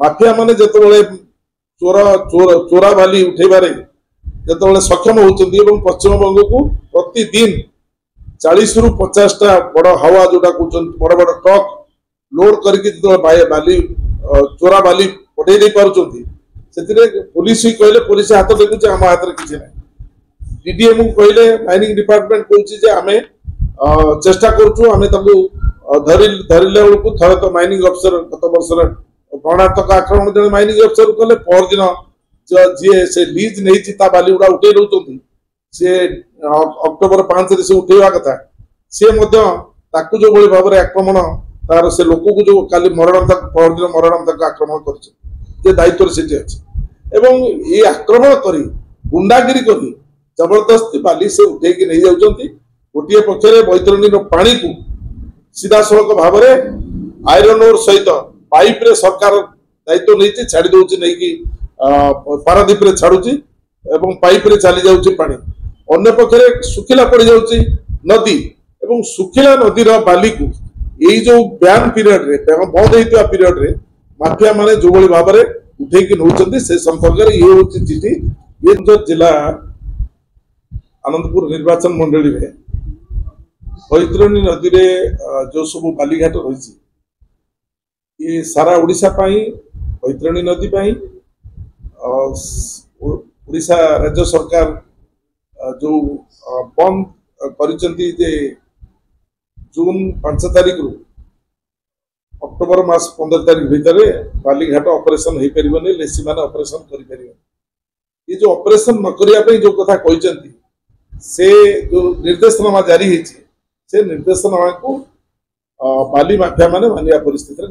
mafia माने जेतबेले चोर चोर चोरा बाली उठेबारे जेतबेले सक्षम होउचंदी एवं पश्चिम बंग को प्रतिदिन 40 रु 50 टा बड़ हवा जोटा कहउचन बड़ बड़ ट्रक लोड करके जेतबेले बाली चोरा बाली पठे दे पारुचंदी सेतिरे पुलिस ही कहले पुलिस हाथ देखुचे हम हाथ रे किछि नै डीडीएम को कहले माइनिंग डिपार्टमेंट कहउची जे हमें चेष्टा करछु हमें तबु धरिले को थरे तो माइनिंग अफसर गत वर्षर गणात्मक आक्रमण जन माइनिंग अफसर कले पर दिन जे से लीज नहीं ता बाली उड़ा उठे रहउतंती से अक्टोबर 5 रे से उठेवा कथा से मध्य ताकु जो बळी भाबरे आक्रमण तार से लोक को जो काली मरण तक पर दिन मरण तक आक्रमण करछ जे दायित्व से अछि एवं ये आक्रमण करी गुंडागिरी करी जबरदस्ती बाली से उठे के नहीं जाउचंती गोटिए पक्षरे बैतरणी पानी को सीधा सड़क भाव में आयरन ओर सहित पाइप रे सरकार दायित्व नहीं छाड़ी दौर नहीं कि पारादीप रे छाड़ुची एवं पाइप रे चली जाउची पानी अन्य पक्षरे सुखिला पड़ जाउची नदी एवं सुखिला नदी रो बाली को यही जो बैन पीरियड रे बंद होइतवा पीरियड रे माफिया माने जो बड़ी भाव में उठे कि नौचंदी से संपर्क रे ये होची चिठी ये जो जिला आनंदपुर निर्वाचन मंडली रे बैतरणी नदी रे जो सब बालीघाट रही ये सारा उड़ीसा पाई बैतरणी नदी पाई उड़ीसा राज्य सरकार जो बंद करिसंती जे जून 5 तारिख रु अक्टोबर मास 15 तारिख भितर बालीघाट ऑपरेशन हो पारे लेसी मान ऑपरेशन कर ये जो ऑपरेशन न करने जो कथा कहते से जो निर्देशनामा जारी है से निर्देशनामा को बाली माफिया माने मानिया परिस्थिति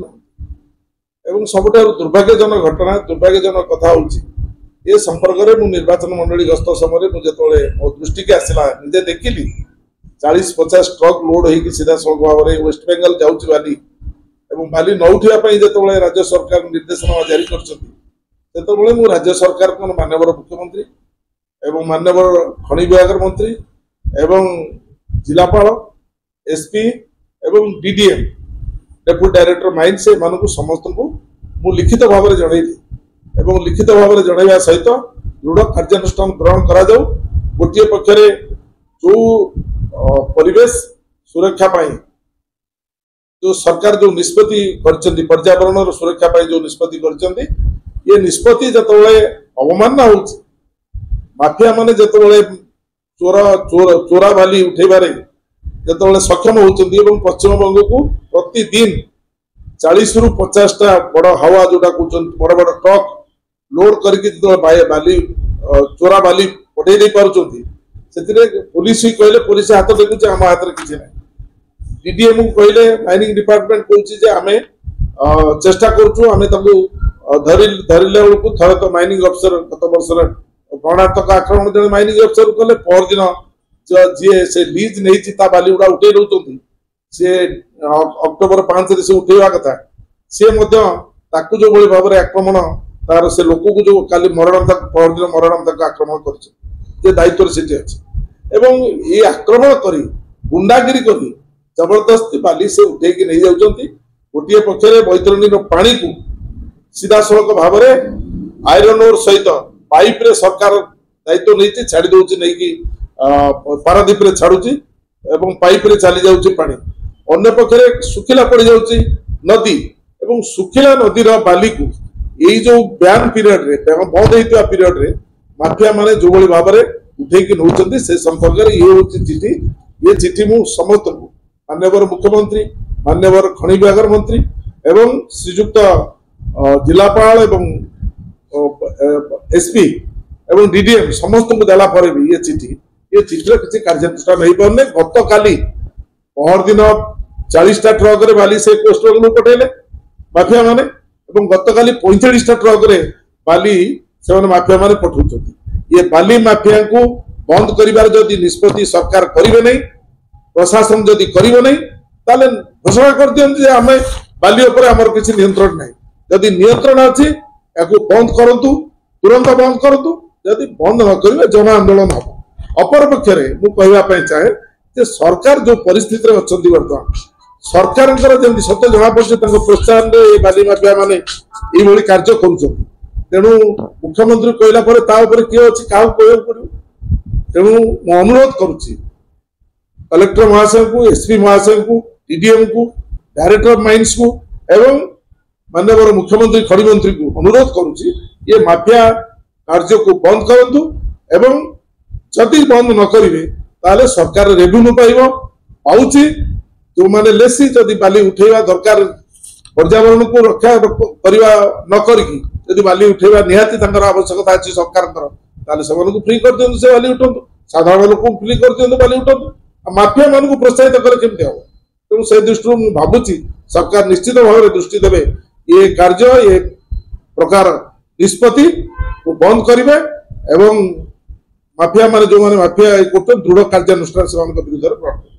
एवं सबुठ दुर्भाग्यजनक घटना दुर्भाग्यजनक कथा होची ये संपर्क में मु निर्वाचन मंडली गस्त समय मुझे मो दृष्टि के आसला निजे देखिली 40-50 ट्रक लोड होगी सीधा सड़क भाव में वेस्ट बेंगल जाऊँगी बाली एवं बाली न उठाई जो राज्य सरकार निर्देशनामा जारी कर राज्य सरकार को माननीय मुख्यमंत्री एवं माननीय खनि विभाग मंत्री एवं जिलापाल एसपी एवं डीडीएम डेप्यूटी डायरेक्टर माइन से मानक समस्त को मु लिखित भाव में जनईली एवं लिखित भाव में जनवा सहित दृढ़ कार्यानुष्ठान ग्रहण करा जाऊ गोटे पक्षरे जो परिवेश सुरक्षा पाई जो सरकार जो निष्पत्ति करचंदी पर्यावरण सुरक्षा पाई जो निष्पत्ति करचंदी ये निष्पत्ति जतबेले अवमानना होउची माफिया माने जतबेले चोर चोर चोरा बाली उठेबारे जतबेले सक्षम होउचंदी एवं पश्चिम बंग को प्रतिदिन 40 रु 50 टा बड़ हवा जोटा कहउचन बड़ बड़ ट्रक लोड करके बाली चोरा बाली पठे दे पारुचंदी सेतिरे पुलिस ही कहले पुलिस हाथ देखुचे हम हाथ रे किछि नै डीडीएम को कहले माइनिंग डिपार्टमेंट कहउची जे हमें चेष्टा करछु हमें तबु धरिले को थरे तो माइनिंग अफसर गत वर्षर गणात्मक आक्रमण जन माइनिंग अफसर कले पर दिन जे से लीज नहीं ता बाली उड़ा उठे रहउतंती से अक्टोबर 5 रे से उठेवा कथा से मध्य ताकु जो बड़ी भाव में आक्रमण तार से लोक को जो काली मरण तक पर दिन मरण तक आक्रमण करछ जे दायित्व से अछि एवं ये आक्रमण करी गुंडागिरी करी जबरदस्ती बाली से उठे कि नहीं जाउचंती गोटिए पक्षरे बैतरणी पानी को सीधा सड़क भाव में आयरन ओर सहित पाइप रे सरकार दायित्व नहीं छाड़ी दौर नहीं कि पारादीप रे छाड़ुची एवं पाइप रे चली जाउची पानी अन्य पक्षरे सुखिला पड़ जाउची नदी एवं सुखिला नदी रो बाली को यही जो बैन पीरियड रे बंद होइतवा पीरियड रे माफिया माने जो बड़ी भाव में उठे कि नौचंदी से संपर्क में ये होची चिठी ये चिठी मु समस्त को माननीय मुख्यमंत्री माननीय खनि विभाग मंत्री एवं श्रीजुक्त जिलापाल एवं एसपी एवं डीडीएम समस्त को देला पर भी ये चिठी किसी कार्यानुष्ठान हो पारे गत काली पहर दिन 40 टा ट्रक रे बाली से कोस्ट बेंगल पठेले माफिया माने एवं गत काली 45 टा ट्रक रे बाली से माफिया माने पठाउछथि ये बाली माफिया को बंद करिवार जदि निष्पत्ति सरकार करिवे नहीं प्रशासन जदि करिवे नहीं ताले घोषणा कर दियन जे हमें बाली ऊपर हमर किछि नियंत्रण नहीं जदि नियंत्रण अछि याकू बंद करंतु तुरंत बंद करंतु जदि बंद न करिवे जन आंदोलन हो अपर पक्षरे मु कहवा चाहे जे सरकार जो परिस्थिति रे अछंती वर्तमान सरकार सत्य जना पड़े प्रोत्साहन बाली माफिया माने ये कार्य कर तेणु मुख्यमंत्री कहला किए अच्छी क्या कह पड़ो तेणु मु अनुरोध करुच्ची कलेक्टर महाशय को एसपी महाशय को डीडीएम को डायरेक्टर ऑफ माइंस को एवं माननीय मुख्यमंत्री खड़ी मंत्री को अनुरोध करुच्ची ये माफिया कार्य को बंद करंतु एवं जदि बंद न करेंगे ताले सरकार रेवेन्यू पाउची जो माने लेसी जदि बाली उठेवा दरकार पर्यावरण को रक्षा करवा न करिकी यदि बाली उठेवा निहाती तंकर आवश्यकता अछि सरकार ताले सबनको फ्री कर दियंतु से बाली उठंतु साधारण लोक फ्री कर दियंतु बाली उठंतु माफिया मान को प्रोत्साहित करे केमते हो तेणु से दृष्टि मु भाबुची सरकार निश्चित भाव में दृष्टि देवे ये कार्य ये प्रकार निष्पत्ति को बंद करेंगे एवं माफिया माने जो माने माफिया दृढ़ कार्यानुष्ठान से विरुद्ध